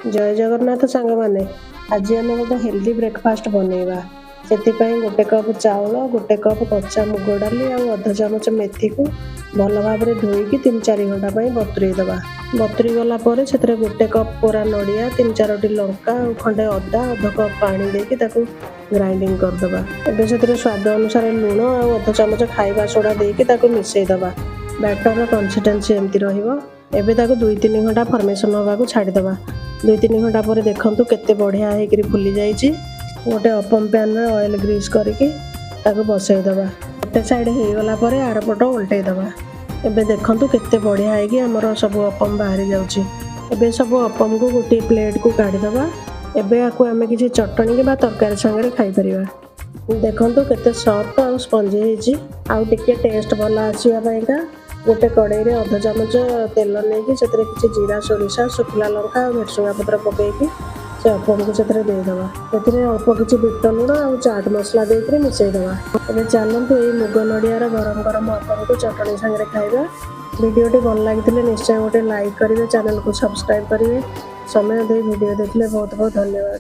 जय जगन्नाथ सांग मैंने आज आम गोटे हेल्दी ब्रेकफास्ट बनैबा से गोटे कप चाउल गोटे कप कच्चा मुग डाली और अध चामच मेथी को भल भाव धोईकी 3-4 घंटा बतुरे दबा। बतुरी गला से गोटे कप कोरा नड़िया 3-4टी लंका और खंडे अदा अध कप पानी देके ग्राइंडिंग करदबा। एबे से स्वाद अनुसार लुण और अध चामच खाइबा सोडा देके मिसईदबा। बैटर कंसिस्टेंसी एमती रहिबो। एबे 2-3 घंटा फर्मेसन होगा छाड़ीदबा। 2-3 घंटा पर देखु केते बढ़िया होकर फुली जाइए। गोटे अपम पैन में ऑयल ग्रीस करके बसईदबा। गोटे साइड हो गला पर आर पट उल्टईदबा। एबे देखु केते बढ़िया है आमर सब अपम बाहरी जाउची। एबे सब अपम को गोटे प्लेट को काढ़ीदबा। एबे आकु आमे किसी चटनी बा तरकारी संगे खाई परिबा। देखु केते सॉफ्ट और स्पंजी होइची। आउ टिके टेस्ट भल आसीबा गोटे कड़ाई रे अध चामच तेल नहीं से किसी जीरा सोरिषा शुखला लंका और भेटुआ पत्र पकईकी से अपम को देदबा। अल्प किसी बिट लुण और चाट मसला देकर मिसईदबा। एबे चलतु ये मुग नड़ियार गरम गरम अपम को चटनी सागे खाइबा। वीडियोटी भल लगी निश्चय गोटे लाइक करेंगे, चैनल को सब्सक्राइब करेंगे। समय दे वीडियो देखले बहुत बहुत धन्यवाद।